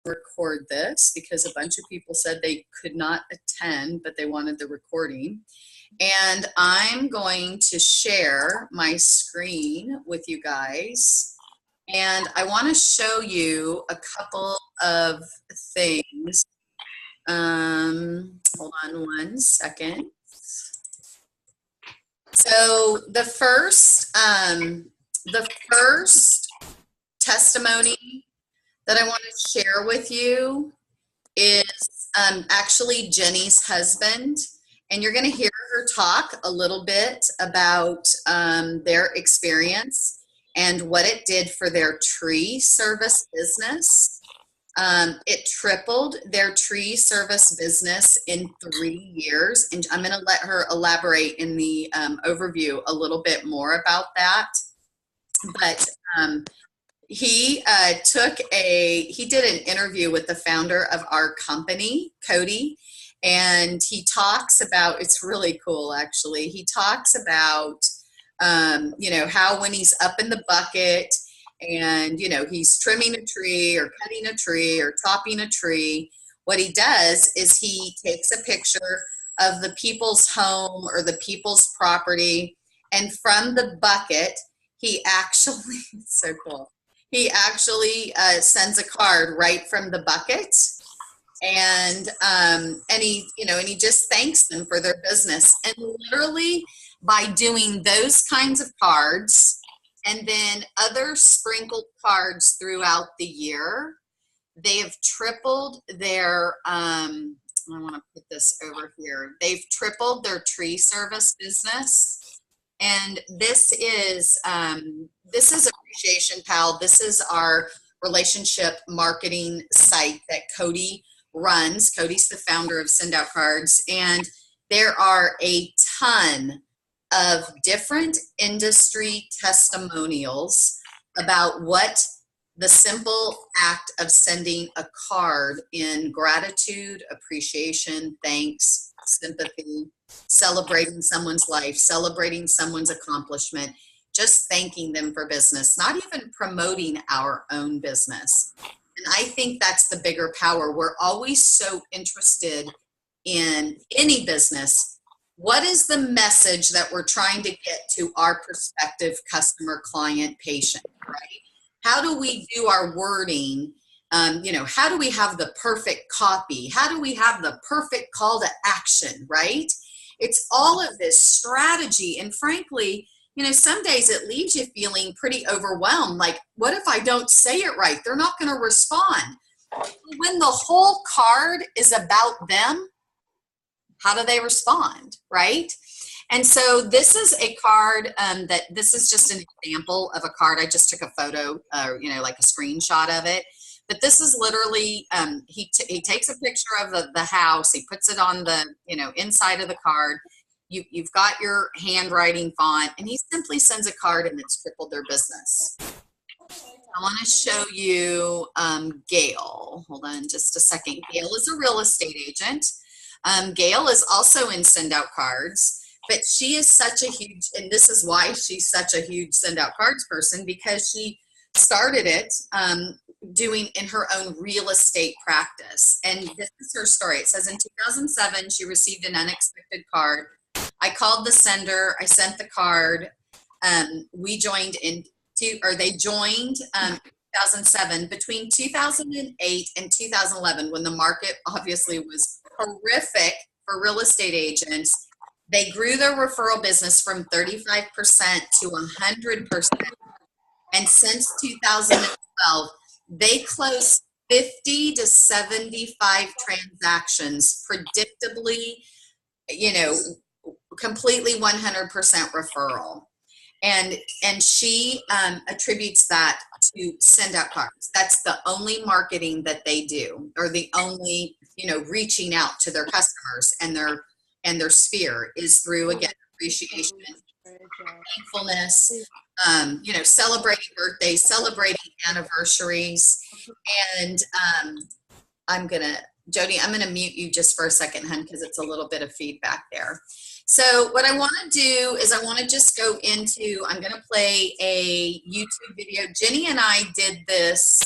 record this because a bunch of people said they could not attend, but they wanted the recording. And I'm going to share my screen with you guys. And I want to show you a couple of things. Hold on one second. So the first testimony that I want to share with you is actually Jenny's husband. And you're going to hear her talk a little bit about their experience and what it did for their tree service business. It tripled their tree service business in 3 years. And I'm going to let her elaborate in the overview a little bit more about that. But he did an interview with the founder of our company, Cody. And he talks about, it's really cool actually, he talks about, how when he's up in the bucket and, he's trimming a tree or cutting a tree or topping a tree, what he does is he takes a picture of the people's home or the people's property, and from the bucket, he actually, it's so cool, he actually sends a card right from the bucket. And he just thanks them for their business. And literally by doing those kinds of cards and then other sprinkled cards throughout the year, they have tripled their, I want to put this over here. They've tripled their tree service business. And this is Appreciation Pal. This is our relationship marketing site that Cody runs. Cody's the founder of Send Out Cards, and there are a ton of different industry testimonials about what the simple act of sending a card in gratitude, appreciation, thanks, sympathy, celebrating someone's life, celebrating someone's accomplishment, just thanking them for business, not even promoting our own business. And I think that's the bigger power. We're always so interested in any business. What is the message that we're trying to get to our prospective customer, client, patient, right? How do we do our wording? How do we have the perfect copy? How do we have the perfect call to action, right? It's all of this strategy. And frankly, some days it leaves you feeling pretty overwhelmed. Like, what if I don't say it right? They're not going to respond. When the whole card is about them, how do they respond, right? And so this is a card this is just an example of a card. I just took a photo, like a screenshot of it. But this is literally, he takes a picture of the house. He puts it on the, inside of the card. You've got your handwriting font, and he simply sends a card, and it's tripled their business. I want to show you Gail. Hold on just a second. Gail is a real estate agent. Gail is also in Send Out Cards, but she is such a huge, and this is why she's such a huge Send Out Cards person, because she started it doing in her own real estate practice. And this is her story. It says in 2007, she received an unexpected card. I called the sender. I sent the card. They joined in 2007. Between 2008 and 2011, when the market obviously was horrific for real estate agents, they grew their referral business from 35% to 100%. And since 2012, they closed 50 to 75 transactions predictably, completely 100% referral. And she attributes that to Send Out Cards. That's the only marketing that they do, or the only, reaching out to their customers and their sphere is through, again, appreciation, thankfulness, celebrating birthdays, celebrating anniversaries. And Jody, I'm going to mute you just for a second, hun, because it's a little bit of feedback there. So what I want to do is I want to just go into, I'm going to play a YouTube video. Jenny and I did this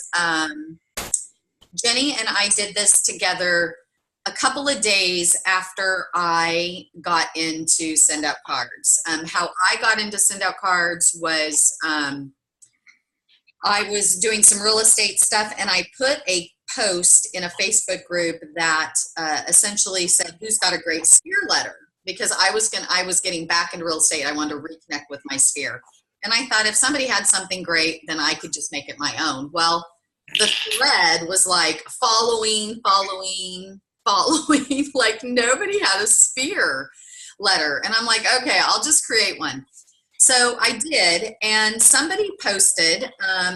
Jenny and I did this together a couple of days after I got into send out cards. How I got into send out cards was I was doing some real estate stuff, and I put a post in a Facebook group that essentially said, "Who's got a great sphere letter?" Because I was getting back into real estate. I wanted to reconnect with my sphere, and I thought if somebody had something great, then I could just make it my own. Well, the thread was like following, like nobody had a sphere letter, and I'm like, okay, I'll just create one. So I did, and somebody posted,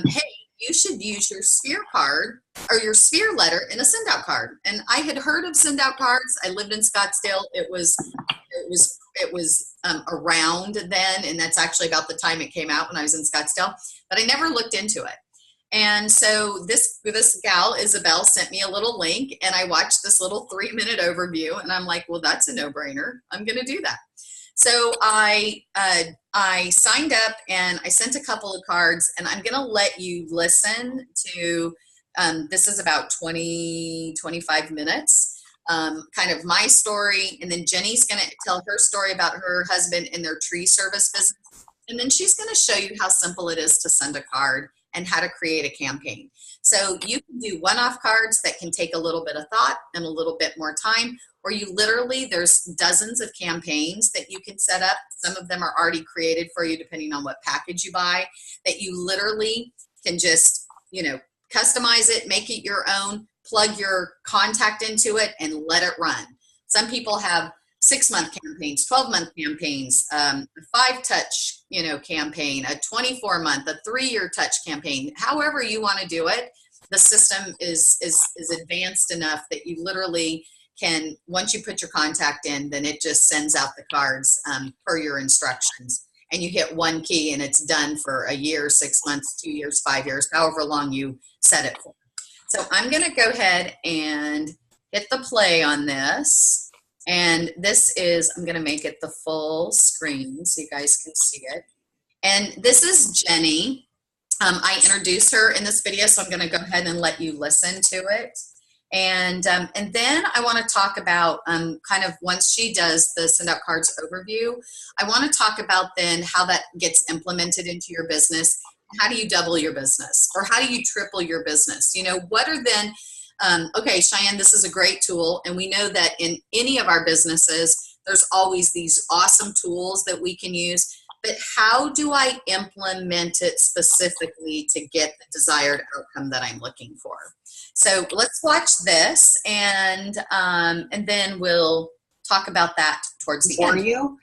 hey, you should use your sphere card or your sphere letter in a send out card. And I had heard of send out cards. I lived in Scottsdale. It was around then, and that's actually about the time it came out when I was in Scottsdale, but I never looked into it. And so this gal, Isabel, sent me a little link, and I watched this little 3-minute overview, and I'm like, well, that's a no-brainer. I'm going to do that. So I signed up, and I sent a couple of cards, and I'm going to let you listen to, this is about 25 minutes, kind of my story, and then Jenny's going to tell her story about her husband and their tree service business, and then she's going to show you how simple it is to send a card and how to create a campaign. So you can do one-off cards that can take a little bit of thought and a little bit more time, or you literally, there's dozens of campaigns that you can set up. Some of them are already created for you depending on what package you buy, that you literally can just, customize it, make it your own, plug your contact into it, and let it run. Some people have 6-month campaigns, 12-month campaigns, a 5-touch, campaign, a 24-month, a 3-year touch campaign. However you want to do it, the system is advanced enough that you literally can, once you put your contact in, then it just sends out the cards per your instructions. And you hit one key and it's done for a year, 6 months, 2 years, 5 years, however long you set it for. So I'm going to go ahead and hit the play on this. And this is, I'm going to make it the full screen so you guys can see it. And this is Jenny. I introduced her in this video, so I'm going to go ahead and let you listen to it. And then I want to talk about kind of once she does the send out cards overview, I want to talk about then how that gets implemented into your business. How do you double your business, or how do you triple your business? What are then, okay, Cheyenne, this is a great tool. And we know that in any of our businesses, there's always these awesome tools that we can use. But how do I implement it specifically to get the desired outcome that I'm looking for? So let's watch this, and then we'll talk about that towards the end. For you,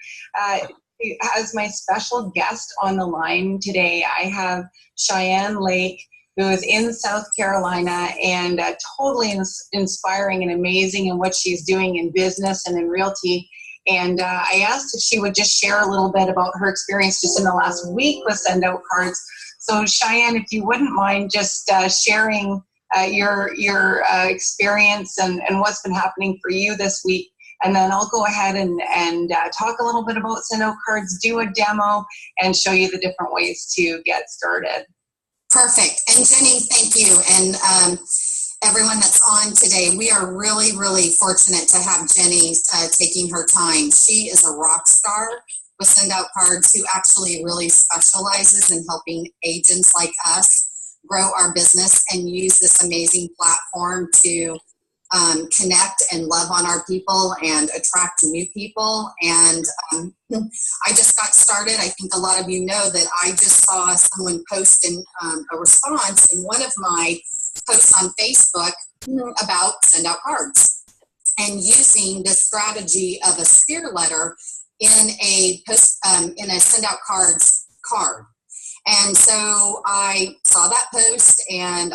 as my special guest on the line today, I have Cheyenne Lake, who is in South Carolina, and totally inspiring and amazing in what she's doing in business and in realty. And I asked if she would just share a little bit about her experience just in the last week with send out cards. So Cheyenne, if you wouldn't mind just sharing your experience and what's been happening for you this week. And then I'll go ahead and talk a little bit about send out cards, do a demo, and show you the different ways to get started. Perfect. And Jenny, thank you. And everyone that's on today, we are really, really fortunate to have Jenny taking her time. She is a rock star with send out cards, who actually really specializes in helping agents like us grow our business and use this amazing platform to connect and love on our people and attract new people. And I just got started. I think a lot of you know that I just saw someone post in a response in one of my posts on Facebook about send out cards, and using the strategy of a sphere letter in a post in a send out cards card. And so I saw that post, and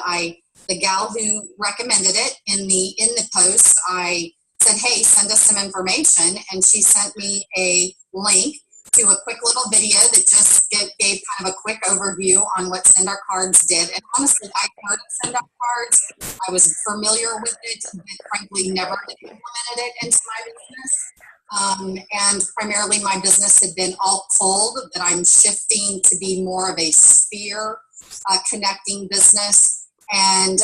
the gal who recommended it in the post, I said, hey, send us some information. And she sent me a link to a quick little video that just gave kind of a quick overview on what send out cards did. And honestly, I heard of send out cards. I was familiar with it, but frankly never implemented it into my business. And primarily my business had been all cold, but I'm shifting to be more of a sphere connecting business. And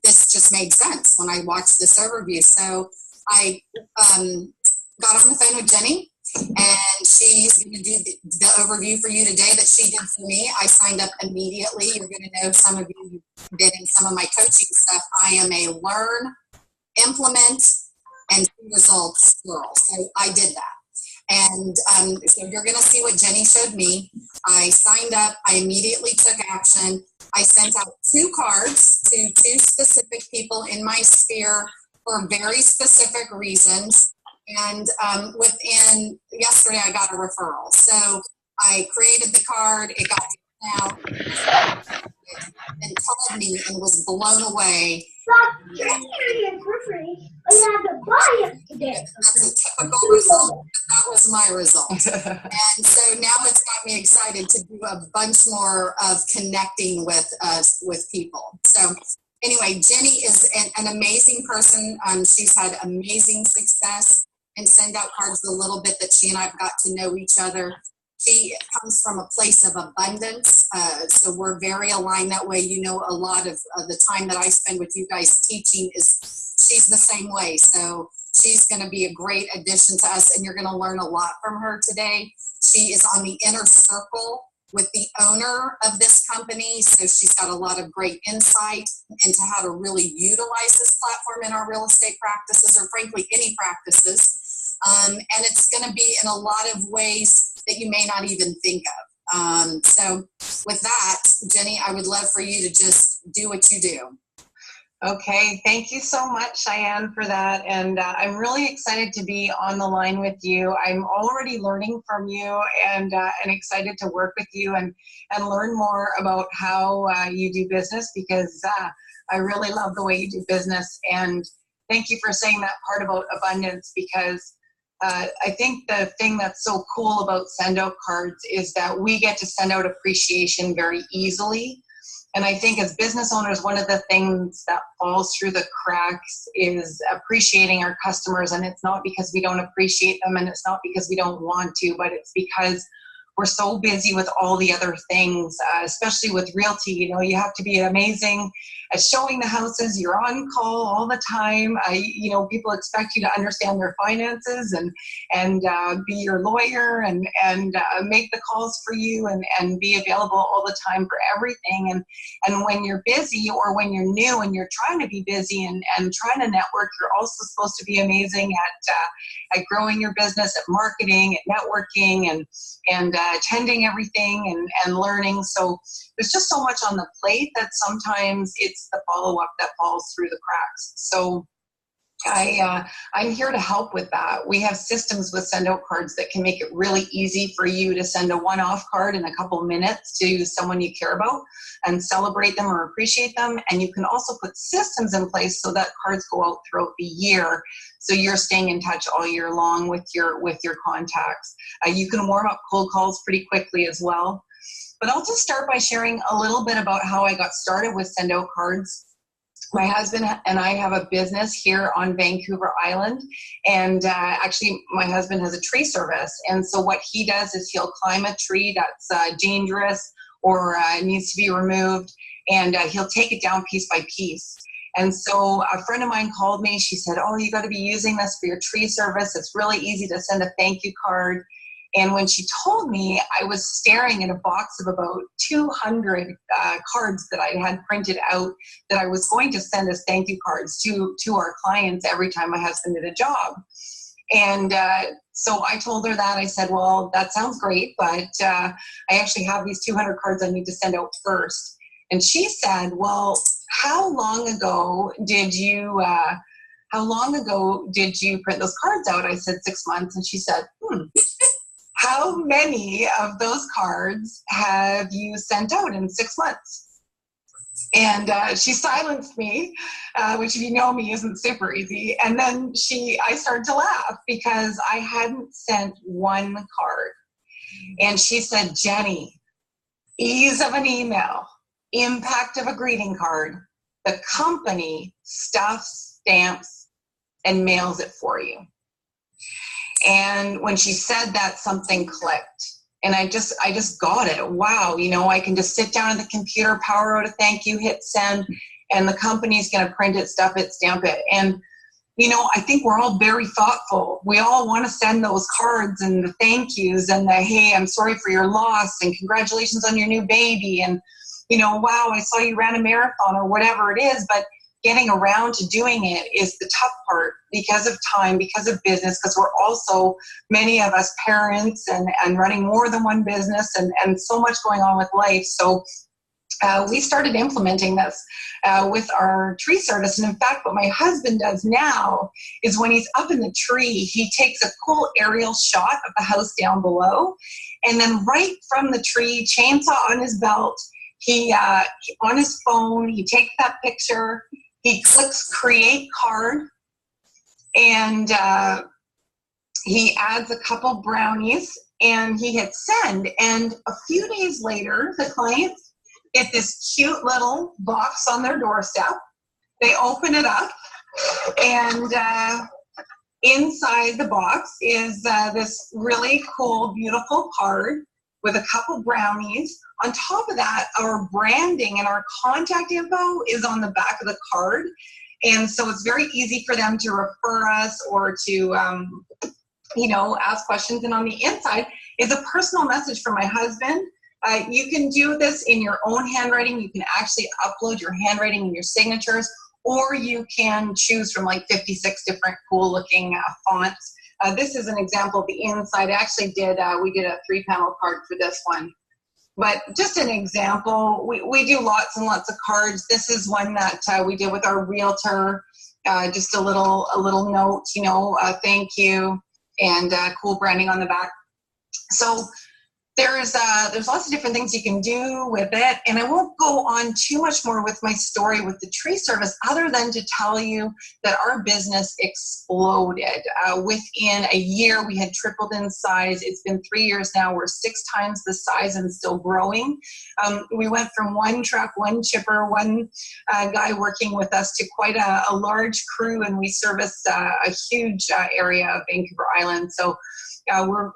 this just made sense when I watched this overview. So I got on the phone with Jenny, and she's going to do the overview for you today that she did for me. I signed up immediately. You're going to know, some of you did in some of my coaching stuff, I am a learn, implement, and see results girl. So I did that. And so you're going to see what Jenny showed me. I signed up. I immediately took action. I sent out 2 cards to 2 specific people in my sphere for very specific reasons. And within yesterday, I got a referral. So I created the card. It got out and called me and was blown away. That's a typical result. That was my result. And so now it's got me excited to do a bunch more of connecting with people. So anyway, Jenny is an amazing person. She's had amazing success and send out cards the little bit that she and I've got to know each other. She comes from a place of abundance, so we're very aligned that way. You know, a lot of the time that I spend with you guys teaching she's the same way. So she's going to be a great addition to us, and you're going to learn a lot from her today. She is on the inner circle with the owner of this company, so she's got a lot of great insight into how to really utilize this platform in our real estate practices, or frankly, any practices. And it's going to be in a lot of ways that you may not even think of. So with that, Jenny, I would love for you to just do what you do. Okay, thank you so much, Cheyenne, for that. And I'm really excited to be on the line with you. I'm already learning from you, and excited to work with you and learn more about how you do business, because I really love the way you do business. And thank you for saying that part about abundance, because I think the thing that's so cool about send out cards is that we get to send out appreciation very easily. And I think as business owners, one of the things that falls through the cracks is appreciating our customers. And it's not because we don't appreciate them, and it's not because we don't want to, but it's because we're so busy with all the other things, especially with realty. You know, you have to be amazing at showing the houses. You're on call all the time. People expect you to understand their finances and be your lawyer and make the calls for you and be available all the time for everything. And when you're busy, or when you're new and you're trying to be busy and trying to network, you're also supposed to be amazing at growing your business, at marketing, at networking, and attending everything and learning. So there's just so much on the plate that sometimes it's the follow-up that falls through the cracks. So I'm here to help with that. We have systems with send out cards that can make it really easy for you to send a one-off card in a couple of minutes to someone you care about and celebrate them or appreciate them. And you can also put systems in place so that cards go out throughout the year, so you're staying in touch all year long with your contacts. You can warm up cold calls pretty quickly as well. But I'll just start by sharing a little bit about how I got started with send out cards. My husband and I have a business here on Vancouver Island, and actually my husband has a tree service. And so what he does is he'll climb a tree that's dangerous or needs to be removed, and he'll take it down piece by piece. And so a friend of mine called me. She said, "Oh, you got to be using this for your tree service. It's really easy to send a thank you card." And when she told me, I was staring at a box of about 200 cards that I had printed out that I was going to send as thank you cards to our clients every time my husband did a job. And so I told her that. I said, "Well, that sounds great, but I actually have these 200 cards I need to send out first." And she said, "Well, how long ago did you print those cards out?" I said, 6 months. And she said, "How many of those cards have you sent out in 6 months?" And she silenced me, which, if you know me, isn't super easy. And then I started to laugh because I hadn't sent one card. And she said, "Jenny, ease of an email, impact of a greeting card, the company stuffs, stamps, and mails it for you." And when she said that, something clicked. And I just got it. Wow, I can just sit down at the computer, power out a thank you, hit send, and the company's going to print it, stuff it, stamp it. And I think we're all very thoughtful. We all want to send those cards and the thank yous and the, hey, I'm sorry for your loss and congratulations on your new baby. And, wow, I saw you ran a marathon or whatever it is. But getting around to doing it is the tough part because of time, because of business, because we're also, many of us, parents and running more than one business and so much going on with life. So we started implementing this with our tree service. And in fact, what my husband does now is when he's up in the tree, he takes a cool aerial shot of the house down below. And then right from the tree, chainsaw on his belt, he on his phone, he takes that picture, he clicks create card, and he adds a couple brownies, and he hits send. And a few days later, the clients get this cute little box on their doorstep. They open it up, and inside the box is this really cool, beautiful card with a couple brownies. On top of that, our branding and our contact info is on the back of the card. And so it's very easy for them to refer us or to, ask questions. And on the inside is a personal message from my husband. You can do this in your own handwriting. You can actually upload your handwriting and your signatures, or you can choose from like 56 different cool looking fonts. This is an example of the inside. I actually we did a 3-panel card for this one. But just an example, we do lots and lots of cards. This is one that we did with our realtor. Just a little note, thank you, and cool branding on the back. So there's lots of different things you can do with it, and I won't go on too much more with my story with the tree service other than to tell you that our business exploded. Within a year, we had tripled in size. It's been 3 years now. We're 6 times the size and still growing. We went from one truck, one chipper, one guy working with us to quite a large crew, and we service a huge area of Vancouver Island. So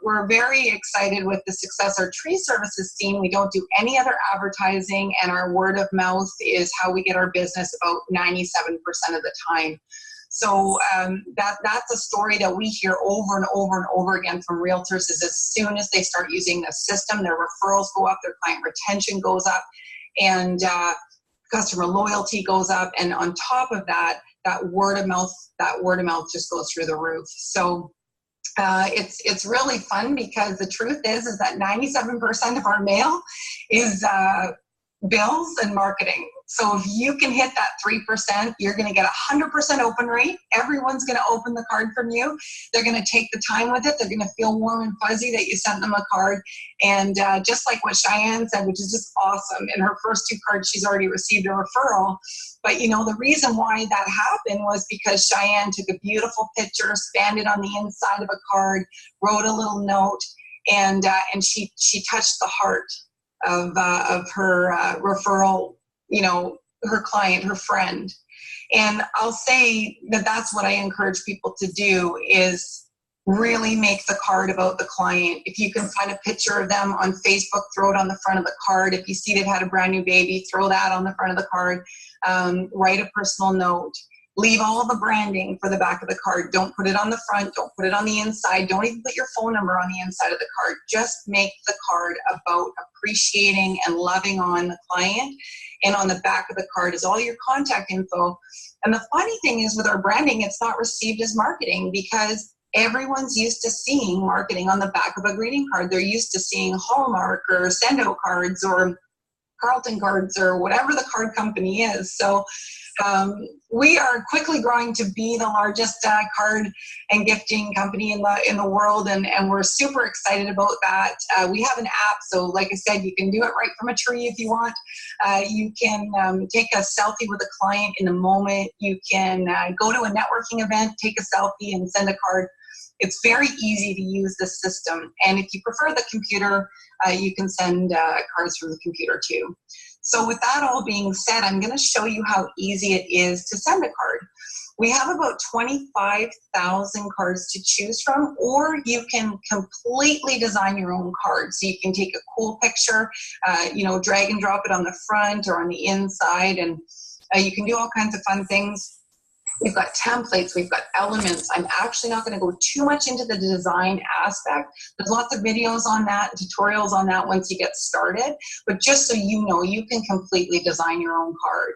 we're very excited with the success. Our tree services team, we don't do any other advertising, and our word of mouth is how we get our business about 97% of the time. So that's a story that we hear over and over and over again from realtors, is as soon as they start using the system, their referrals go up, their client retention goes up, and customer loyalty goes up. And on top of that, that word of mouth just goes through the roof. So it's really fun, because the truth is that 97% of our mail is bills and marketing. So if you can hit that 3%, you're going to get 100% open rate. Everyone's going to open the card from you. They're going to take the time with it. They're going to feel warm and fuzzy that you sent them a card. And just like what Cheyenne said, which is just awesome, in her first 2 cards, she's already received a referral. But, the reason why that happened was because Cheyenne took a beautiful picture, spanned it on the inside of a card, wrote a little note, and she touched the heart of her referral, her client, her friend. And I'll say that that's what I encourage people to do, is really make the card about the client. If you can find a picture of them on Facebook, throw it on the front of the card. If you see they've had a brand new baby, throw that on the front of the card. Write a personal note. Leave all the branding for the back of the card. Don't put it on the front. Don't put it on the inside. Don't even put your phone number on the inside of the card. Just make the card about appreciating and loving on the client. And on the back of the card is all your contact info. And the funny thing is, with our branding, it's not received as marketing, because everyone's used to seeing marketing on the back of a greeting card. They're used to seeing Hallmark or Sendo cards or Carlton cards or whatever the card company is. So we are quickly growing to be the largest card and gifting company in the world, and we're super excited about that. We have an app, so like I said, you can do it right from a tree if you want. You can take a selfie with a client in the moment. You can go to a networking event, take a selfie, and send a card. It's very easy to use this system. And if you prefer the computer, you can send cards from the computer too. So with that all being said, I'm going to show you how easy it is to send a card. We have about 25,000 cards to choose from, or you can completely design your own card. So you can take a cool picture, drag and drop it on the front or on the inside, and you can do all kinds of fun things. We've got templates, we've got elements. I'm actually not going to go too much into the design aspect. There's lots of videos on that, tutorials on that once you get started. But just so you know, you can completely design your own card.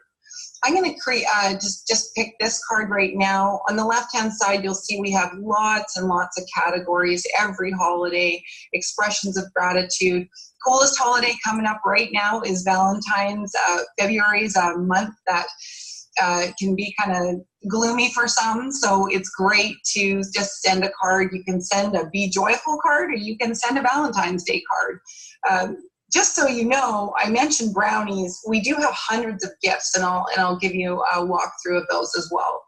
I'm going to create, just pick this card right now. On the left-hand side, you'll see we have lots and lots of categories, every holiday, expressions of gratitude. Coolest holiday coming up right now is Valentine's. February is a month that can be kind of gloomy for some, so it's great to just send a card. You can send a Be Joyful card, or you can send a Valentine's Day card. Just so you know, I mentioned brownies. We do have hundreds of gifts, and I'll give you a walkthrough of those as well.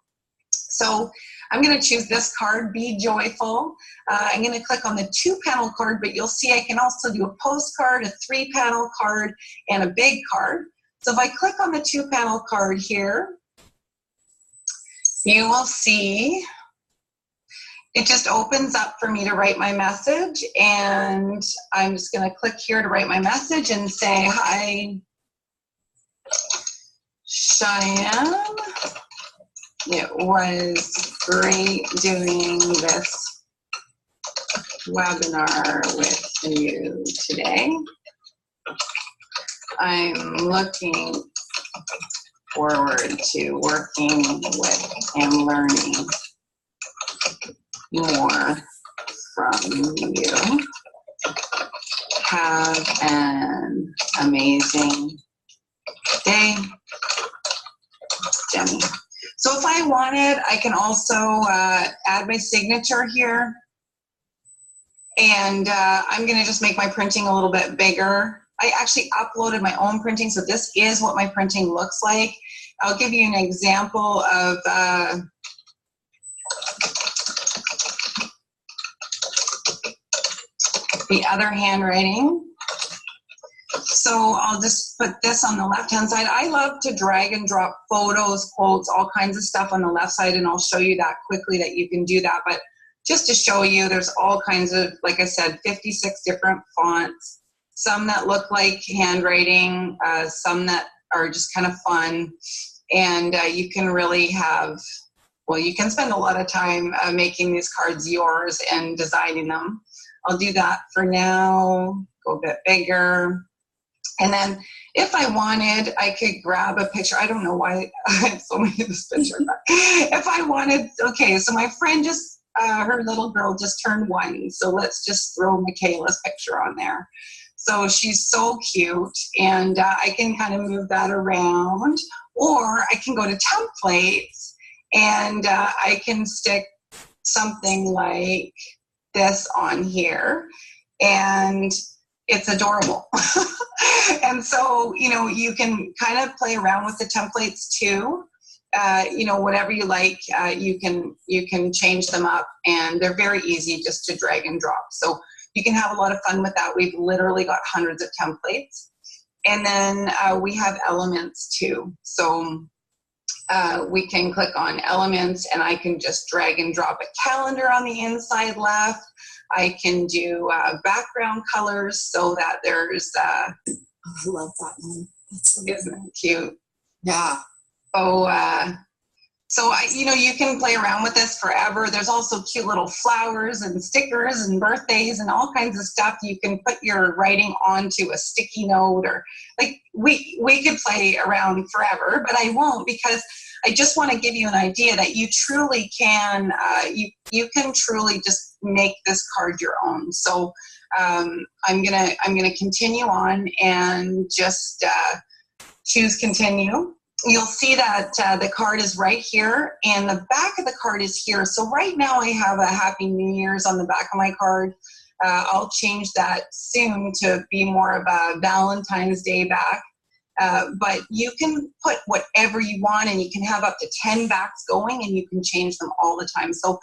So I'm going to choose this card, Be Joyful. I'm going to click on the 2-panel card, but you'll see I can also do a postcard, a 3-panel card, and a big card. So if I click on the 2-panel card here, you will see it just opens up for me to write my message, and I'm just going to click here to write my message and say, hi, Cheyenne. It was great doing this webinar with you today. I'm looking forward to working with and learning more from you. Have an amazing day, Jenny. So if I wanted, I can also add my signature here. And I'm going to just make my printing a little bit bigger. I actually uploaded my own printing, so this is what my printing looks like. I'll give you an example of the other handwriting. So I'll just put this on the left-hand side. I love to drag and drop photos, quotes, all kinds of stuff on the left side, and I'll show you that quickly that you can do that. But just to show you, there's all kinds of, like I said, 56 different fonts, some that look like handwriting, some that are just kind of fun. And you can really have, well, you can spend a lot of time making these cards yours and designing them. I'll do that for now, go a bit bigger. And then if I wanted, I could grab a picture. I don't know why I have so many of this picture. But if I wanted, okay, so my friend just, her little girl just turned 1. So let's just throw Michaela's picture on there. So she's so cute, and I can kind of move that around, or I can go to templates, and I can stick something like this on here, and it's adorable. And so, you know, you can kind of play around with the templates too. You know, whatever you like, you can change them up, and they're very easy just to drag and drop. So you can have a lot of fun with that. We've literally got hundreds of templates. And then we have elements too. So we can click on elements, and I can just drag and drop a calendar on the inside left. I can do background colors so that there's, I love that one. That's isn't it cute? Yeah. Oh, so you know, you can play around with this forever. There's also cute little flowers and stickers and birthdays and all kinds of stuff. You can put your writing onto a sticky note, or like we could play around forever, but I won't, because I just want to give you an idea that you truly can, you can truly just make this card your own. So I'm gonna continue on and just choose continue. You'll see that the card is right here, and the back of the card is here. So right now I have a Happy New Year's on the back of my card. I'll change that soon to be more of a Valentine's Day back. But you can put whatever you want, and you can have up to 10 backs going, and you can change them all the time. So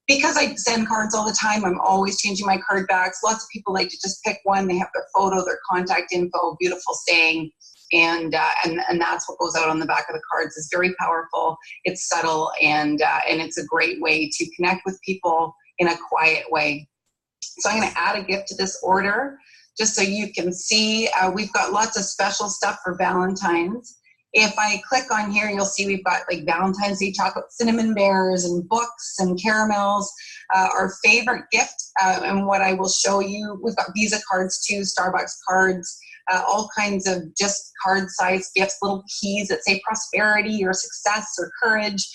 because I send cards all the time, I'm always changing my card backs. Lots of people like to just pick one. They have their photo, their contact info, beautiful saying, and that's what goes out on the back of the cards. It's very powerful. It's subtle, and it's a great way to connect with people in a quiet way. So I'm going to add a gift to this order just so you can see. We've got lots of special stuff for Valentine's. If I click on here, you'll see we've got like Valentine's Day chocolate cinnamon bears and books and caramels. Our favorite gift, and what I will show you, we've got Visa cards too, Starbucks cards, all kinds of just card-sized gifts, little keys that say prosperity or success or courage.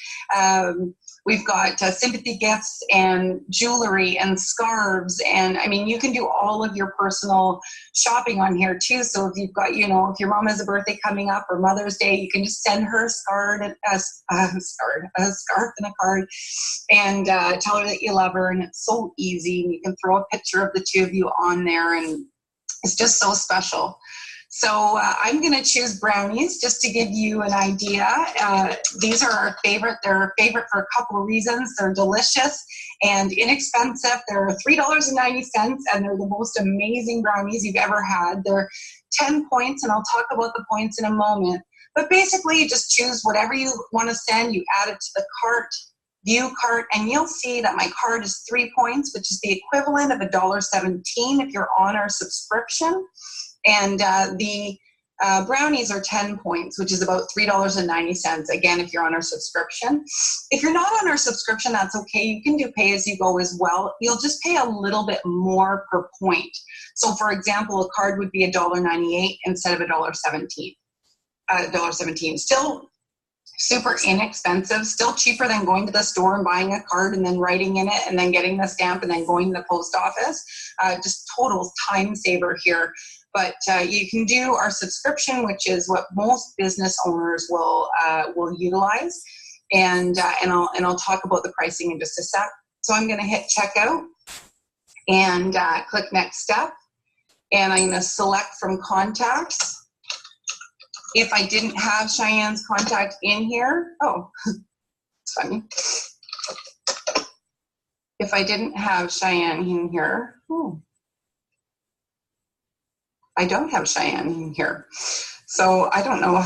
We've got sympathy gifts and jewelry and scarves. And I mean, you can do all of your personal shopping on here too. So if you've got, you know, if your mom has a birthday coming up or Mother's Day, you can just send her a scarf and a card and tell her that you love her. And it's so easy. And you can throw a picture of the two of you on there, and it's just so special. So I'm going to choose brownies just to give you an idea. These are our favorite. They're our favorite for a couple of reasons. They're delicious and inexpensive. They're $3.90, and they're the most amazing brownies you've ever had. They're 10 points, and I'll talk about the points in a moment. But basically, you just choose whatever you want to send. You add it to the cart, view cart, and you'll see that my card is 3 points, which is the equivalent of $1.17 if you're on our subscription. And the brownies are 10 points, which is about $3.90, again, if you're on our subscription. If you're not on our subscription, that's okay. You can do pay as you go as well. You'll just pay a little bit more per point. So, for example, a card would be $1.98 instead of $1.17. Still super inexpensive, still cheaper than going to the store and buying a card and then writing in it and then getting the stamp and then going to the post office. Just total time saver here. But you can do our subscription, which is what most business owners will utilize, and I'll talk about the pricing in just a sec. So I'm going to hit checkout and click next step, and I'm going to select from contacts. If I didn't have Cheyenne's contact in here, oh, it's funny. If I didn't have Cheyenne in here, I don't have Cheyenne in here. So I don't know.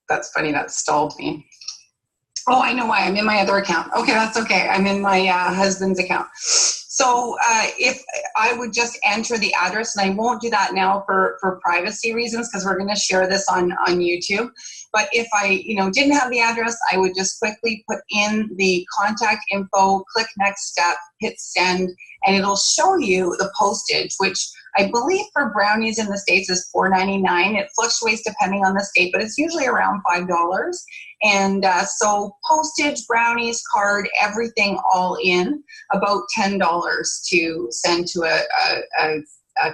That's funny. That stalled me. Oh, I know why. I'm in my other account. Okay, that's okay. I'm in my husband's account. So if I would just enter the address, and I won't do that now for privacy reasons because we're going to share this on YouTube. But if I didn't have the address, I would just quickly put in the contact info, click next step, hit send, and it'll show you the postage, which I believe for brownies in the States is $4.99. It fluctuates depending on the state, but it's usually around $5. And so postage, brownies, card, everything all in, about $10 to send to a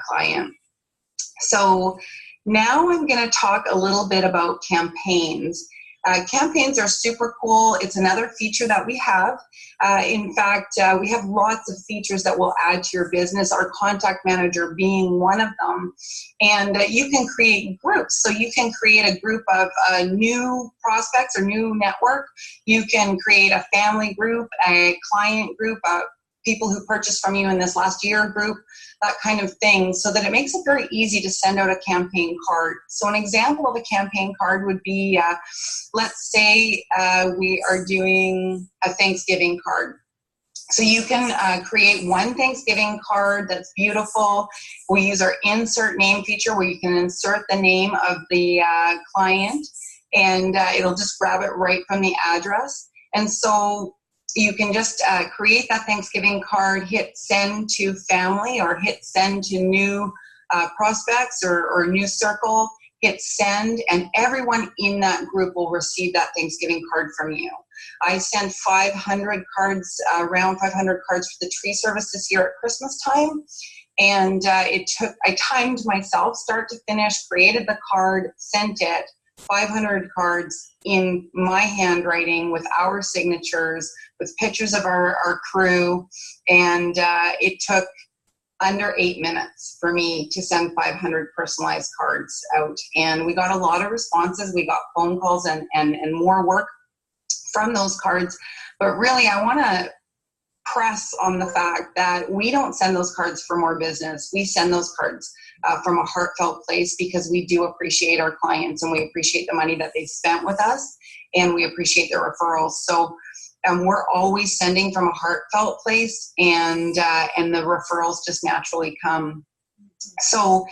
client. So now I'm going to talk a little bit about campaigns. Campaigns are super cool. It's another feature that we have. In fact, we have lots of features that we'll add to your business, our contact manager being one of them. And you can create groups. So you can create a group of new prospects or new network. You can create a family group, a client group, people who purchased from you in this last year group, that kind of thing, so that it makes it very easy to send out a campaign card. So an example of a campaign card would be, let's say we are doing a Thanksgiving card. So you can create one Thanksgiving card that's beautiful. We use our insert name feature where you can insert the name of the client, and it'll just grab it right from the address. And so you can just create that Thanksgiving card, hit send to family or hit send to new prospects or new circle, hit send, and everyone in that group will receive that Thanksgiving card from you. I sent 500 cards, around 500 cards for the tree service this year at Christmas time. And I timed myself start to finish, created the card, sent it, 500 cards in my handwriting with our signatures, with pictures of our crew, and it took under 8 minutes for me to send 500 personalized cards out. And we got a lot of responses. We got phone calls and more work from those cards. But really, I want to press on the fact that we don't send those cards for more business. We send those cards from a heartfelt place because we do appreciate our clients and we appreciate the money that they've spent with us and we appreciate their referrals. So we're always sending from a heartfelt place, and the referrals just naturally come. So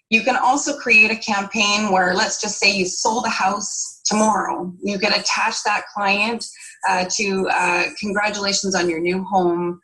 you can also create a campaign where, let's just say you sold a house tomorrow. You can attach that client to congratulations on your new home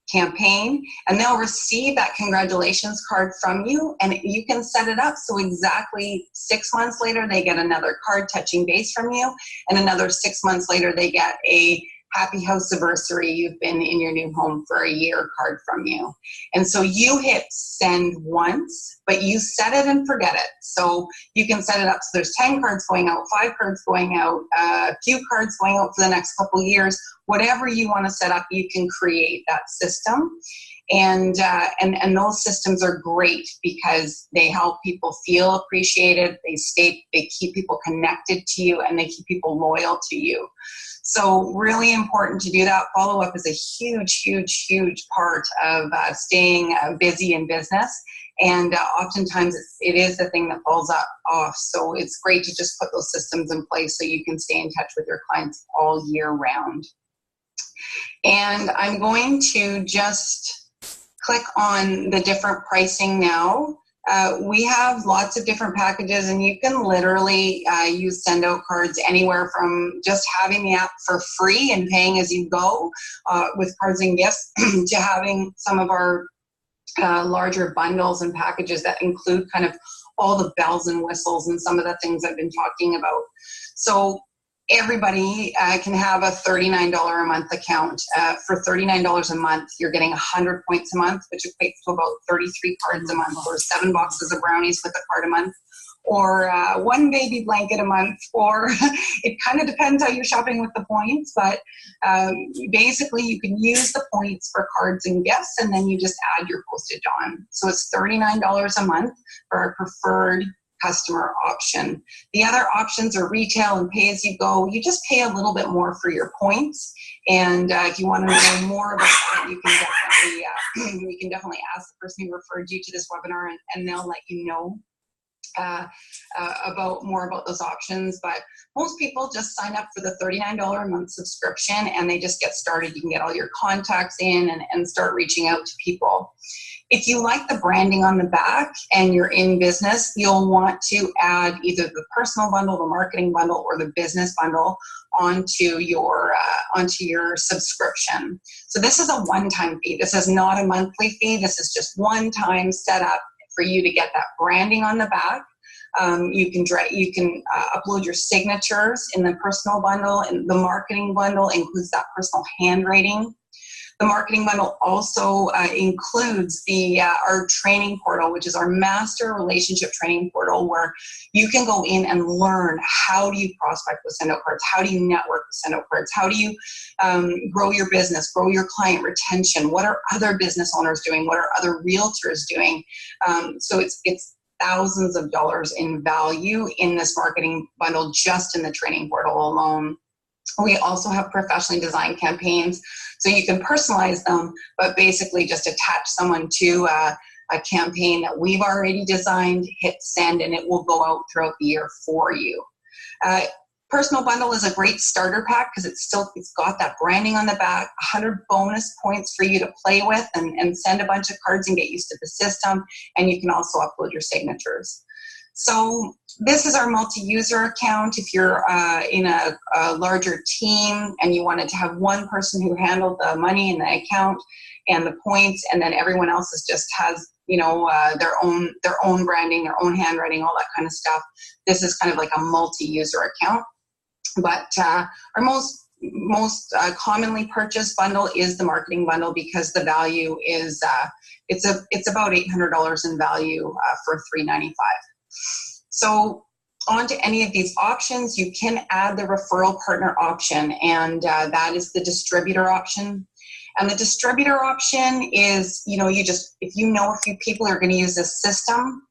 campaign, and they'll receive that congratulations card from you, and you can set it up so exactly 6 months later they get another card touching base from you, and another 6 months later they get a happy house anniversary, you've been in your new home for a year card from you. And so you hit send once, but you set it and forget it. So you can set it up so there's 10 cards going out, 5 cards going out, a few cards going out for the next couple of years. Whatever you want to set up, you can create that system. And those systems are great because they help people feel appreciated, they keep people connected to you, and they keep people loyal to you. So really important to do that. Follow-up is a huge, huge, huge part of staying busy in business. And oftentimes it is the thing that falls off. So it's great to just put those systems in place so you can stay in touch with your clients all year round. And I'm going to just click on the different pricing now. We have lots of different packages, and you can literally use send out cards anywhere from just having the app for free and paying as you go with cards and gifts to having some of our larger bundles and packages that include kind of all the bells and whistles and some of the things I've been talking about. So everybody can have a $39 a month account. For $39 a month, you're getting 100 points a month, which equates to about 33 cards a month, or 7 boxes of brownies with a card a month, or 1 baby blanket a month, or it kind of depends how you're shopping with the points, but basically you can use the points for cards and gifts, and then you just add your postage on. So it's $39 a month for our preferred customer option. The other options are retail and pay as you go. You just pay a little bit more for your points. And if you want to know more about that, you can definitely ask the person who referred you to this webinar, and they'll let you know about more about those options. But most people just sign up for the $39 a month subscription, and they just get started. You can get all your contacts in and start reaching out to people. If you like the branding on the back and you're in business, you'll want to add either the personal bundle, the marketing bundle, or the business bundle onto your subscription. So this is a one-time fee. This is not a monthly fee. This is just one-time setup for you to get that branding on the back. You can upload your signatures in the personal bundle, and the marketing bundle includes that personal handwriting. The marketing bundle also includes our training portal, which is our master relationship training portal, where you can go in and learn how do you prospect with send out cards, how do you network with send out cards, how do you grow your business, grow your client retention, what are other business owners doing, what are other realtors doing. So it's thousands of dollars in value in this marketing bundle just in the training portal alone. We also have professionally designed campaigns, so you can personalize them, but basically just attach someone to a campaign that we've already designed, hit send, and it will go out throughout the year for you. Personal bundle is a great starter pack because it's got that branding on the back, 100 bonus points for you to play with and send a bunch of cards and get used to the system, and you can also upload your signatures. So this is our multi-user account. If you're in a larger team and you wanted to have one person who handled the money in the account and the points, and then everyone else has their own branding, their own handwriting, all that kind of stuff. This is kind of like a multi-user account. But our most commonly purchased bundle is the marketing bundle because the value is it's about $800 in value for $395. So onto any of these options, you can add the referral partner option, and that is the distributor option. And the distributor option is, if you know a few people are going to use this system,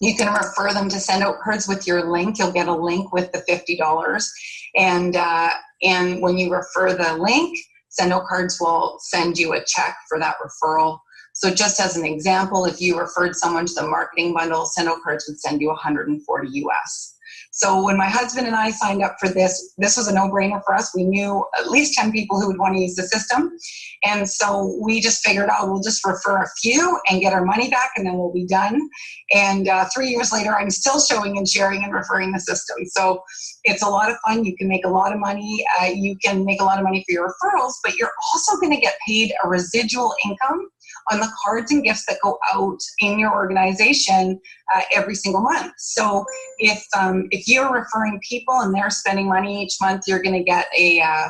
you can refer them to send out cards with your link. You'll get a link with the $50. And when you refer the link, Sendo Cards will send you a check for that referral. So just as an example, if you referred someone to the marketing bundle, Sendo Cards would send you 140 US. So when my husband and I signed up for this was a no-brainer for us. We knew at least 10 people who would want to use the system. And so we just figured out we'll just refer a few and get our money back, and then we'll be done. And 3 years later, I'm still showing and sharing and referring the system. So it's a lot of fun. You can make a lot of money. You can make a lot of money for your referrals, but you're also going to get paid a residual income on the cards and gifts that go out in your organization every single month. So if you're referring people and they're spending money each month, you're going to get a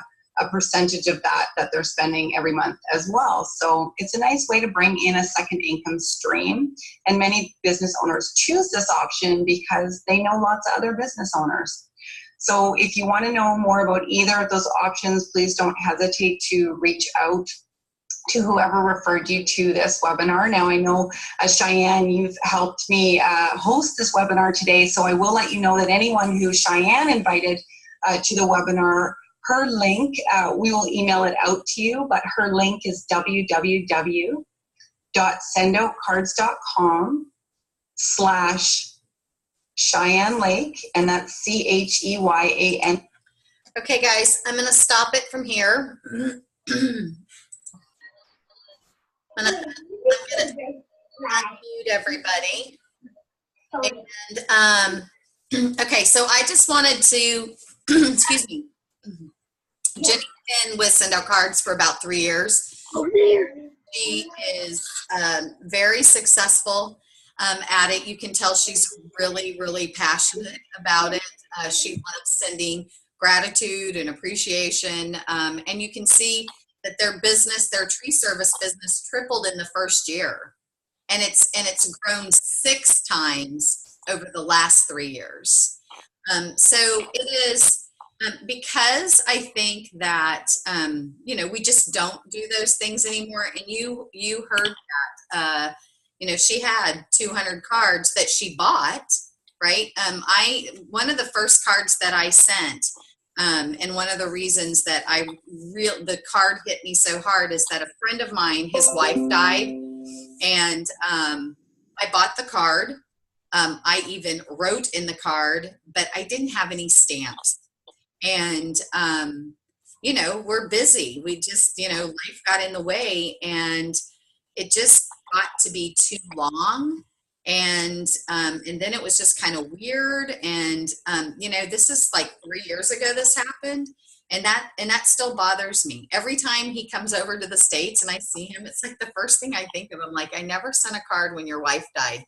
percentage of that they're spending every month as well. So it's a nice way to bring in a second income stream. And many business owners choose this option because they know lots of other business owners. So if you want to know more about either of those options, please don't hesitate to reach out to whoever referred you to this webinar. Now, I know, Cheyenne, you've helped me host this webinar today, so I will let you know that anyone who Cheyenne invited to the webinar, her link, we will email it out to you, but her link is www.sendocards.com/Cheyenne Lake, and that's CHEYAN. Okay, guys, I'm going to stop it from here. I'm going to unmute everybody. And, okay, so I just wanted to, excuse me, Jenny's been with Sendo Cards for about 3 years. She is very successful at it. You can tell she's really, really passionate about it. She loves sending gratitude and appreciation, and you can see that their business, their tree service business, tripled in the first year, and it's grown 6 times over the last 3 years. So it is because I think that we just don't do those things anymore. And you heard that she had 200 cards that she bought, right? One of the first cards that I sent. And one of the reasons that the card hit me so hard is that a friend of mine, his wife died, and I bought the card. I even wrote in the card, but I didn't have any stamps. And, we're busy. We just, life got in the way, and it just got to be too long. And then it was just kind of weird. And, this is like 3 years ago this happened. And that still bothers me. Every time he comes over to the States and I see him, it's like the first thing I think of. I'm like, I never sent a card when your wife died.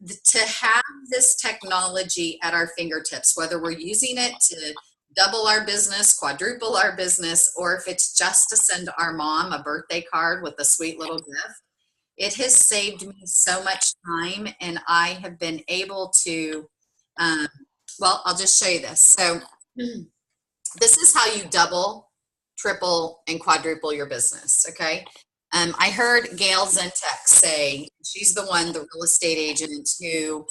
To have this technology at our fingertips, whether we're using it to double our business, quadruple our business, or if it's just to send our mom a birthday card with a sweet little gift, it has saved me so much time, and I have been able to, I'll just show you this. So this is how you double, triple, and quadruple your business, okay? I heard Gail Zentek say, she's the real estate agent who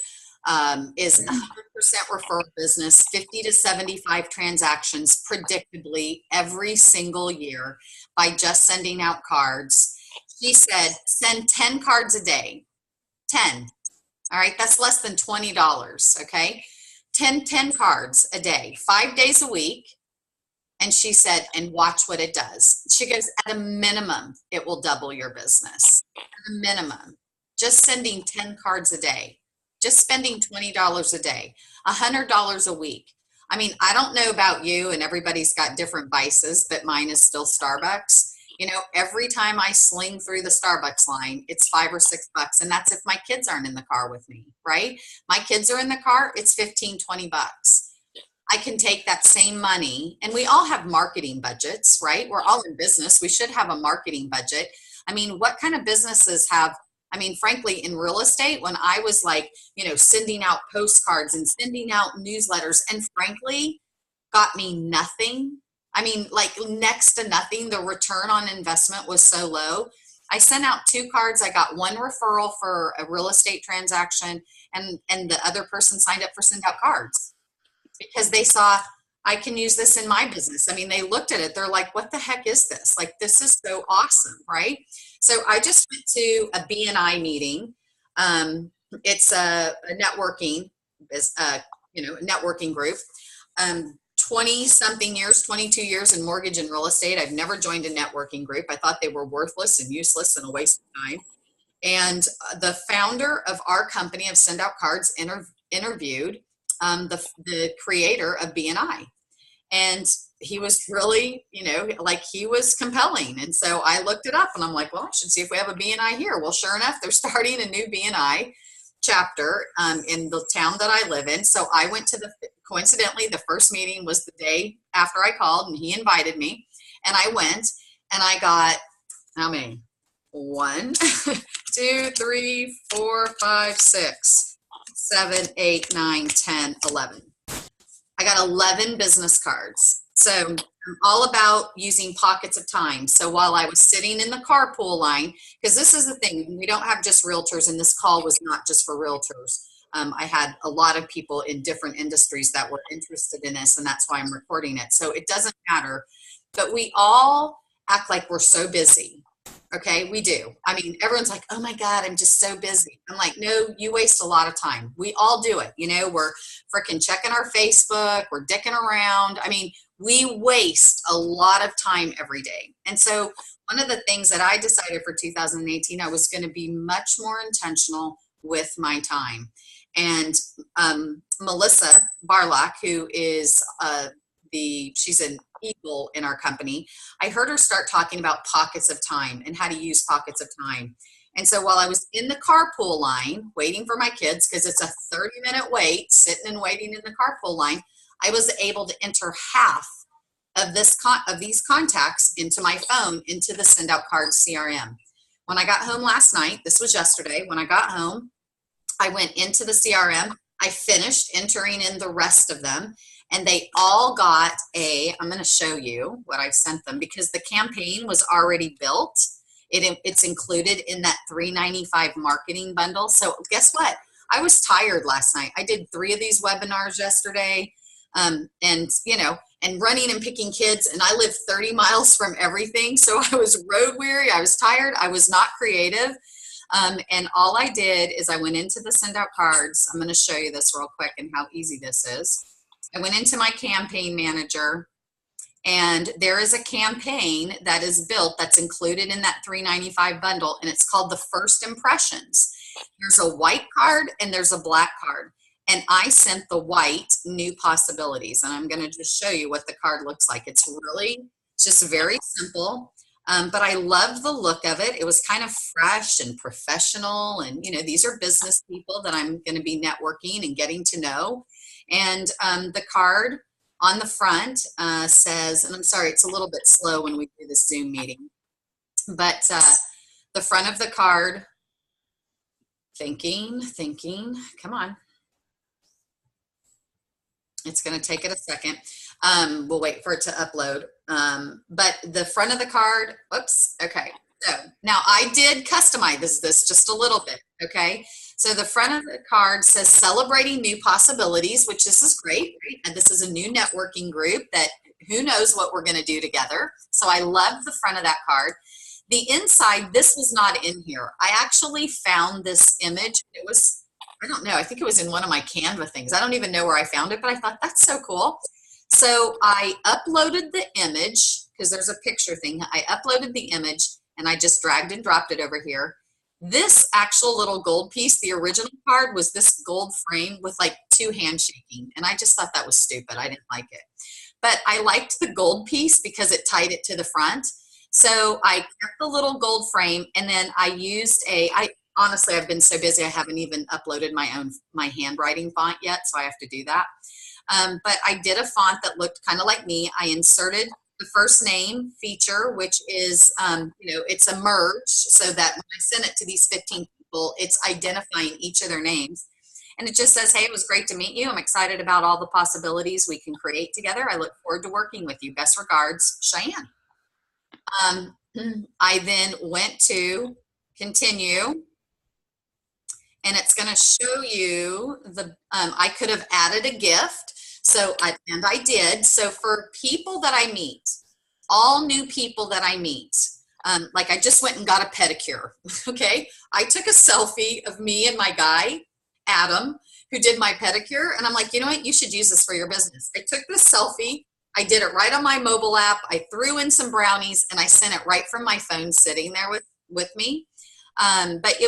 is 100% referral business, 50 to 75 transactions predictably every single year by just sending out cards. She said, send 10 cards a day, 10. All right, that's less than $20, okay? 10 cards a day, 5 days a week. And she said, and watch what it does. She goes, at a minimum, it will double your business. At a minimum, just sending 10 cards a day, just spending $20 a day, $100 a week. I mean, I don't know about you, and everybody's got different vices, but mine is still Starbucks. Every time I sling through the Starbucks line, it's $5 or $6. And that's if my kids aren't in the car with me, right? My kids are in the car, it's $15, $20. I can take that same money, and we all have marketing budgets, right? We're all in business. We should have a marketing budget. I mean, what kind of businesses have, frankly, in real estate, when I was like, sending out postcards and sending out newsletters, and frankly, got me nothing. Like next to nothing. The return on investment was so low. I sent out 2 cards. I got 1 referral for a real estate transaction, and the other person signed up for send out cards because they saw I can use this in my business. I mean, they looked at it, they're like, what the heck is this? Like, this is so awesome, right? So I just went to a BNI meeting. It's a networking, networking group. 20 something years, 22 years in mortgage and real estate. I've never joined a networking group. I thought they were worthless and useless and a waste of time. And the founder of our company of Send Out Cards interviewed the creator of BNI. And he was really, like he was compelling. And so I looked it up and I'm like, well, I should see if we have a BNI here. Well, sure enough, they're starting a new BNI chapter in the town that I live in. So I went to coincidentally, the first meeting was the day after I called and he invited me. And I went and I got, how many? 1, 2, 3, 4, 5, 6, 7, 8, 9, 10, 11. I got 11 business cards. So I'm all about using pockets of time. So while I was sitting in the carpool line, because this is the thing, we don't have just realtors, and this call was not just for realtors. I had a lot of people in different industries that were interested in this, and that's why I'm recording it. So it doesn't matter, but we all act like we're so busy. Okay, we do. I mean, everyone's like, oh my God, I'm just so busy. I'm like, no, you waste a lot of time. We all do it. We're freaking checking our Facebook, we're dicking around. I mean, we waste a lot of time every day. And so one of the things that I decided for 2018, I was going to be much more intentional with my time. And Melissa Barlock, who is she's an eagle in our company, I heard her start talking about pockets of time and how to use pockets of time. And so while I was in the carpool line waiting for my kids, because it's a 30-minute wait, sitting and waiting in the carpool line, I was able to enter half of these contacts into my phone, into the Send Out Cards CRM. When I got home last night, this was yesterday, when I got home, I went into the CRM. I finished entering in the rest of them, and they all got I'm going to show you what I sent them, because the campaign was already built. It's included in that $395 marketing bundle. So guess what? I was tired last night. I did 3 of these webinars yesterday, and running and picking kids, and I live 30 miles from everything. So I was road weary. I was tired. I was not creative. And all I did is I went into the Send Out Cards. I'm going to show you this real quick and how easy this is. I went into my campaign manager, and there is a campaign that is built that's included in that $395 bundle, and it's called the First Impressions. There's a white card and there's a black card. And I sent the white New Possibilities, and I'm going to just show you what the card looks like. It's just very simple. But I loved the look of it. It was kind of fresh and professional. And, these are business people that I'm going to be networking and getting to know. And the card on the front says, and I'm sorry, it's a little bit slow when we do this Zoom meeting, but the front of the card, thinking, come on. It's going to take it a second. We'll wait for it to upload. But the front of the card, whoops, okay. So now I did customize this just a little bit, okay? So the front of the card says Celebrating New Possibilities, which this is great, right? And this is a new networking group that who knows what we're going to do together. So I love the front of that card. The inside, this was not in here. I actually found this image. It was, I don't know, I think it was in one of my Canva things. I don't even know where I found it, but I thought that's so cool. So I uploaded the image, because there's a picture thing. I uploaded the image and I just dragged and dropped it over here. This actual little gold piece, the original card, was this gold frame with like 2 handshaking. And I just thought that was stupid. I didn't like it. But I liked the gold piece because it tied it to the front. So I kept the little gold frame, and then I used honestly, I've been so busy I haven't even uploaded my handwriting font yet, so I have to do that. But I did a font that looked kind of like me. I inserted the first name feature, which is, it's a merge, so that when I send it to these 15 people, it's identifying each of their names. And it just says, hey, it was great to meet you. I'm excited about all the possibilities we can create together. I look forward to working with you. Best regards, Cheyenne. I then went to continue, and it's going to show you I could have added a gift. And I did. So for people that I meet, all new people that I meet, like I just went and got a pedicure. Okay. I took a selfie of me and my guy, Adam, who did my pedicure. And I'm like, you know what? You should use this for your business. I took this selfie. I did it right on my mobile app. I threw in some brownies and I sent it right from my phone sitting there with me.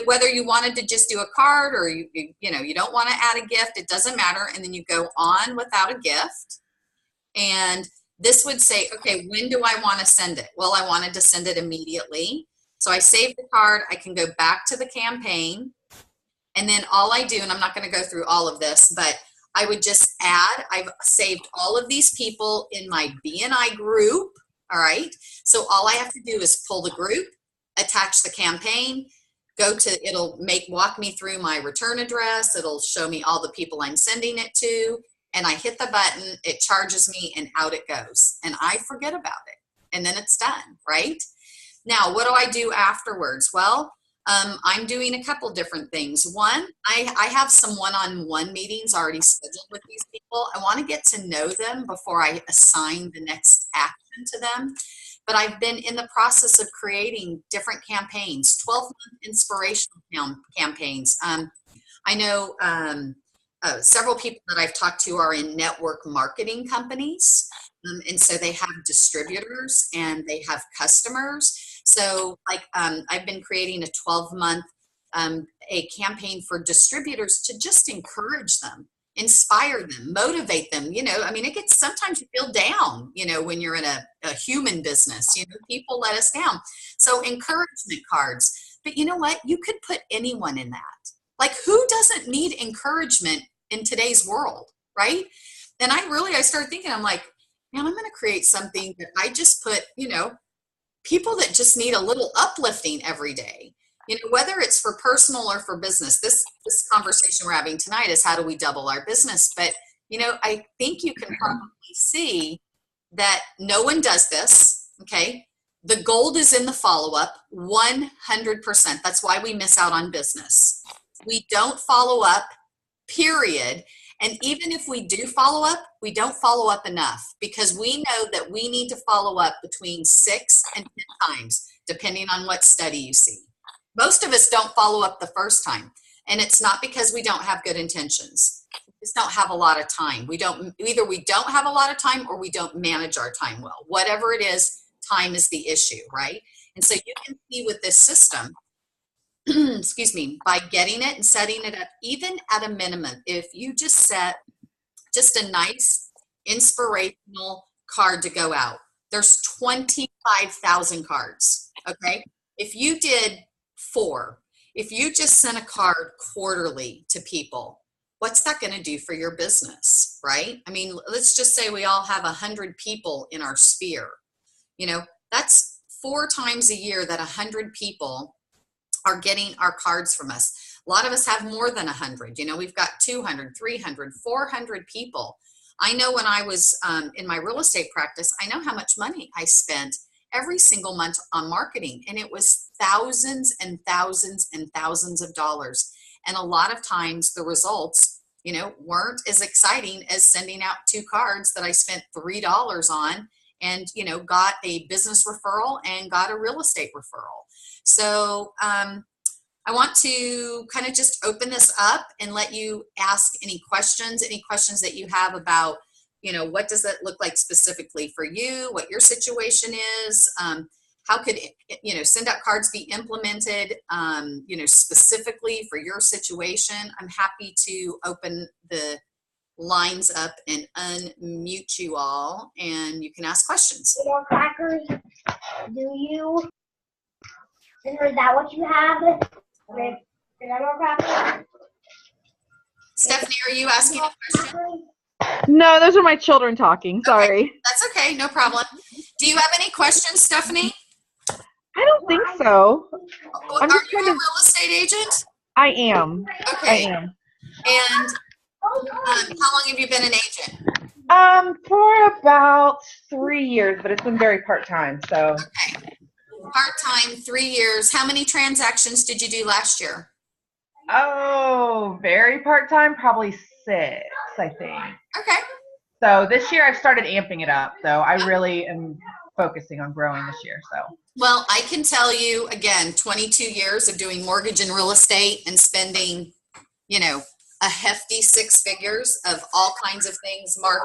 Whether you wanted to just do a card or you don't want to add a gift, it doesn't matter. And then you go on without a gift. And this would say, okay, when do I want to send it? Well, I wanted to send it immediately. So I save the card. I can go back to the campaign. And then all I do, and I'm not going to go through all of this, but I would just add, I've saved all of these people in my BNI group. All right. So all I have to do is pull the group, attach the campaign, it'll walk me through my return address. It'll show me all the people I'm sending it to. And I hit the button, it charges me, and out it goes. And I forget about it. And then it's done, right? Now, what do I do afterwards? Well, I'm doing a couple different things. One, I have some one-on-one meetings already scheduled with these people. I want to get to know them before I assign the next action to them. But I've been in the process of creating different campaigns, 12-month inspirational campaigns. I know several people that I've talked to are in network marketing companies. And so they have distributors and they have customers. So I've been creating a 12-month a campaign for distributors to just encourage them, inspire them, motivate them. Sometimes you feel down, when you're in a human business, people let us down. So encouragement cards. But you know what? You could put anyone in that. Like, who doesn't need encouragement in today's world, right? And I started thinking, I'm like, man, I'm going to create something that I just put, people that just need a little uplifting every day, whether it's for personal or for business. This conversation we're having tonight is how do we double our business? But, I think you can probably see that no one does this, okay? The gold is in the follow-up, 100%. That's why we miss out on business. We don't follow up, period. And even if we do follow up, we don't follow up enough, because we know that we need to follow up between 6 and 10 times, depending on what study you see. Most of us don't follow up the first time. And it's not because we don't have good intentions. We just don't have a lot of time. Either we don't have a lot of time or we don't manage our time well. Whatever it is, time is the issue, right? And so you can see with this system, excuse me, by getting it and setting it up, even at a minimum, if you just set just a nice inspirational card to go out, there's 25,000 cards, okay? If you did 4, if you just sent a card quarterly to people, what's that going to do for your business, right? I mean, let's just say we all have 100 people in our sphere. That's 4 times a year that 100 people are getting our cards from us. A lot of us have more than 100. We've got 200, 300, 400 people. I know when I was in my real estate practice, I know how much money I spent every single month on marketing, and it was thousands and thousands and thousands of dollars. And a lot of times the results, weren't as exciting as sending out 2 cards that I spent $3 on and, got a business referral and got a real estate referral. So I want to kind of just open this up and let you ask any questions that you have about, what does that look like specifically for you, what your situation is, how could, send out cards be implemented, specifically for your situation. I'm happy to open the lines up and unmute you all, and you can ask questions. More crackers? Is that what you have? Is that more crackers? Stephanie, are you asking a question? No, those are my children talking. Sorry. Okay, that's okay. No problem. Do you have any questions, Stephanie? I don't think so. Are you a real estate agent? I am. Okay. I am. And how long have you been an agent? For about 3 years, but it's been very part-time, so. Okay. Part-time, 3 years. How many transactions did you do last year? Oh, very part-time, probably 6, I think. Okay. So this year I've started amping it up. So I really am focusing on growing this year. So Well, I can tell you again, 22 years of doing mortgage and real estate and spending, a hefty six figures of all kinds of things. Mark,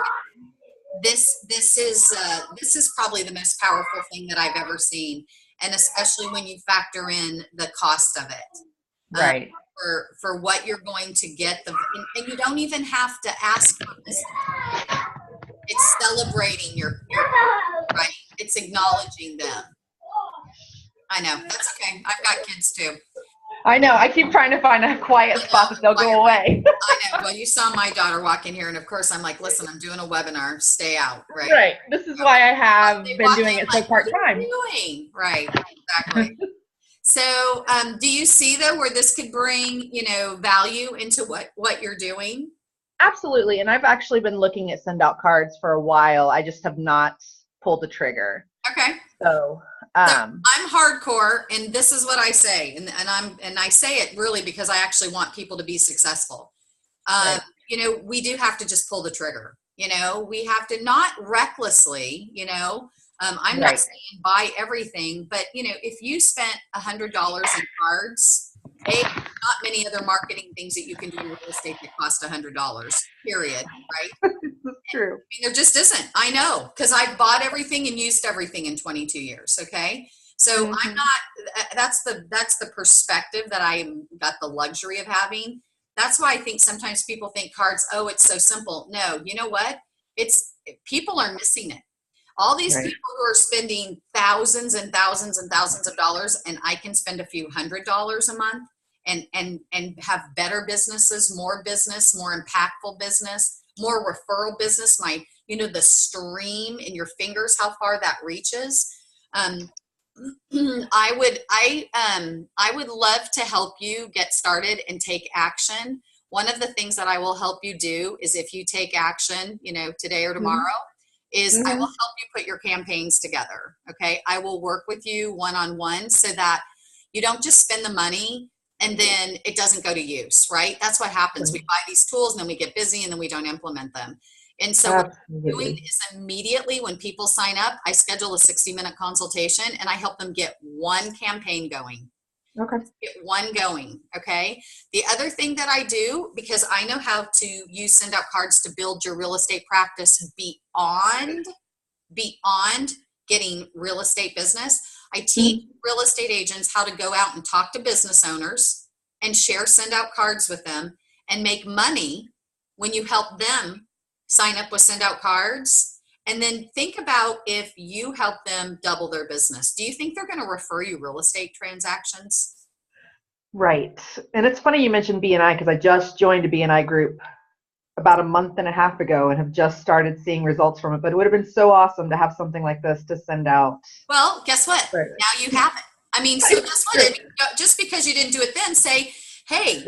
this is probably the most powerful thing that I've ever seen, and especially when you factor in the cost of it. right. For what you're going to get, and you don't even have to ask for this. It's celebrating your right. It's acknowledging them. I know. That's okay. I've got kids too. I know. I keep trying to find a quiet spot that they'll go away. I know. Well, you saw my daughter walk in here, and of course I'm like, listen, I'm doing a webinar. Stay out. Right. Right. This is why I have They been walk doing in it so like, part-time. What are you doing? Right. Exactly. So do you see though where this could bring, value into what you're doing? Absolutely. And I've actually been looking at send out cards for a while. I just have not pulled the trigger. Okay. So I'm hardcore, and this is what I say, and I say it really because I actually want people to be successful. Right. We do have to just pull the trigger. We have to not recklessly. I'm Right. not saying buy everything, but if you spent $100 in cards, not many other marketing things that you can do in real estate that cost $100. Period. Right. This is true. There just isn't. I know, because I've bought everything and used everything in 22 years. Okay. So I'm not, that's the perspective that I got the luxury of having. That's why I think sometimes people think cards, oh, it's so simple. No, you know what? People are missing it. All these Right. people who are spending thousands and thousands and thousands of dollars, and I can spend a few $100s a month and have better businesses, more business, more impactful business, more referral business. The stream in your fingers, how far that reaches. I would love to help you get started and take action. One of the things that I will help you do is, if you take action, today or tomorrow, is I will help you put your campaigns together. Okay. I will work with you one-on-one so that you don't just spend the money and then it doesn't go to use, right? That's what happens. We buy these tools and then we get busy and then we don't implement them. And so what I'm doing is, immediately when people sign up, I schedule a 60-minute consultation and I help them get one campaign going. Okay. Get one going. Okay. The other thing that I do, because I know how to use send out cards to build your real estate practice beyond getting real estate business, I teach real estate agents how to go out and talk to business owners and share send out cards with them and make money when you help them sign up with send out cards. And then think about if you help them double their business. Do you think they're going to refer you real estate transactions? Right. And it's funny you mentioned BNI, because I just joined a BNI group about a month and a half ago and have just started seeing results from it. But it would have been so awesome to have something like this to send out. Well, guess what? Right. Now you have it. I mean, so guess what? Just because you didn't do it then, say, hey,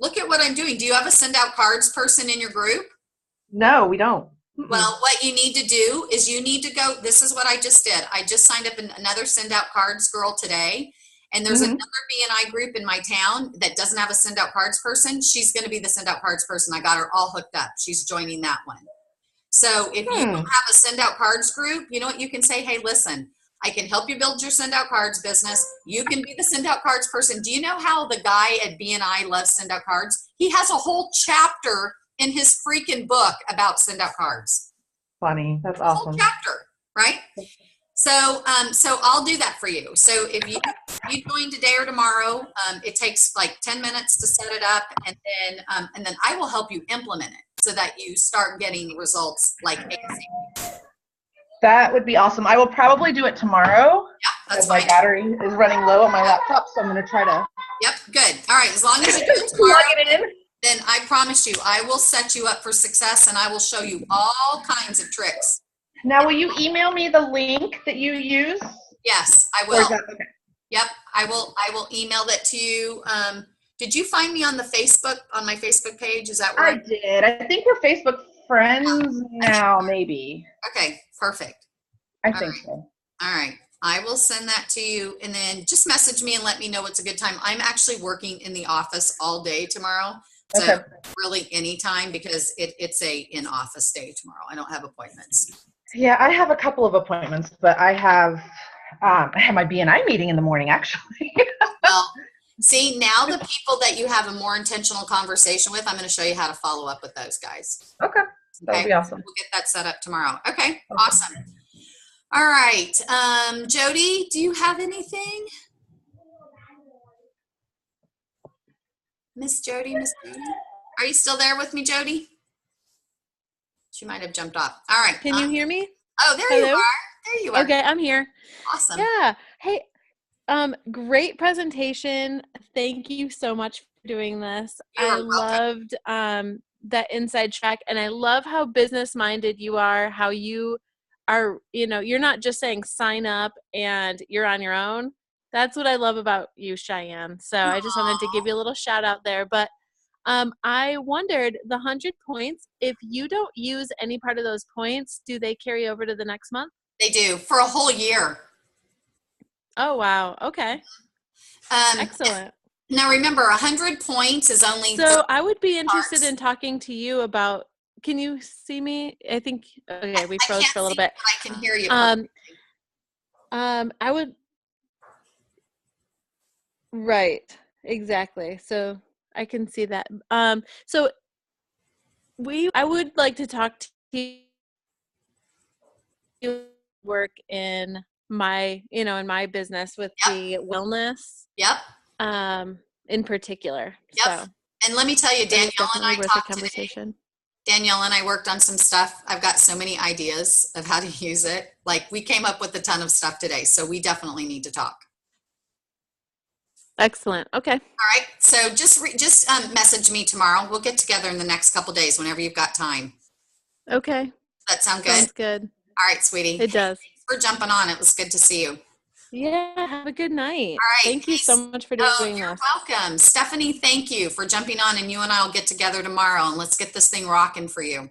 look at what I'm doing. Do you have a send out cards person in your group? No, we don't. Well, what you need to do is you need to go. This is what I just did. I just signed up another send out cards girl today. And there's another BNI group in my town that doesn't have a send out cards person. She's going to be the send out cards person. I got her all hooked up. She's joining that one. So if you don't have a send out cards group, you know what you can say? Hey, listen, I can help you build your send out cards business. You can be the send out cards person. Do you know how the guy at BNI loves send out cards? He has a whole chapter in his freaking book about send out cards. Funny. That's awesome. Whole chapter, right? So I'll do that for you. So if you join today or tomorrow, it takes like 10 minutes to set it up, and then I will help you implement it so that you start getting results like ASAP. That would be awesome. I will probably do it tomorrow. Yeah, that's My fine. battery is running low on my laptop, so I'm going to try to Yep, good. All right, as long as you do it plug tomorrow, it in. then I promise you, I will set you up for success, and I will show you all kinds of tricks. Now, will you email me the link that you use? Yes, I Or is will. that okay? Yep, I will email that to you. Did you find me on my Facebook page? Is that where I did. I think we're Facebook friends now, maybe. Okay, perfect. I think so. All right. I will send that to you, and then just message me and let me know what's a good time. I'm actually working in the office all day tomorrow, So Okay. really anytime, because it's a in-office day tomorrow. I don't have appointments. Yeah, I have a couple of appointments, but I have my BNI meeting in the morning, actually. Well, see, now the people that you have a more intentional conversation with, I'm going to show you how to follow up with those guys. Okay. That would be awesome. We'll get that set up tomorrow. Okay, awesome. All right. Jody, do you have anything? Miss Jody? Are you still there with me, Jody? She might have jumped off. All right. Can you hear me? Oh, there Hello? you are. There you are. Okay, I'm here. Awesome. Yeah. Hey, great presentation. Thank you so much for doing this. You're I welcome. loved that inside track, and I love how business minded you are, how you are, you're not just saying sign up and you're on your own. That's what I love about you, Cheyenne. So I just wanted to give you a little shout out there. But I wondered, the 100 points, if you don't use any part of those points, do they carry over to the next month? They do, for a whole year. Oh, wow. Okay. Excellent. Now remember, 100 points is only. So I would be interested parts. in talking to you about, can you see me? I think, okay, we froze for a little bit. I can hear you. I would, right, exactly. So I can see that. So I would like to talk to you, work in my, in my business with the wellness, Yep. in particular. Yep. So And let me tell you, it's Danielle and I definitely worth a talked today. conversation. Danielle and I worked on some stuff. I've got so many ideas of how to use it. Like, we came up with a ton of stuff today, so we definitely need to talk. Excellent. Okay. All right. So just message me tomorrow. We'll get together in the next couple days whenever you've got time. Okay. Does that sound good? Sounds good. All right, sweetie. It does. Thanks for jumping on. It was good to see you. Yeah. Have a good night. All right. Thank you so much for doing You're this. welcome. Stephanie, thank you for jumping on, and you and I will get together tomorrow and let's get this thing rocking for you.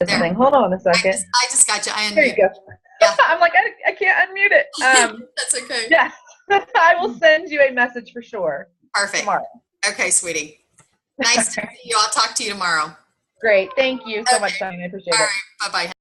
There. Hold on a second. I just got you. There you go. Yeah. I'm like, I can't unmute it. That's okay. Yes. I will send you a message for sure. Perfect. Tomorrow. Okay, sweetie. Nice to see you. I'll talk to you tomorrow. Great. Thank you so Okay. much, Sonia. I appreciate All it. right. Bye-bye.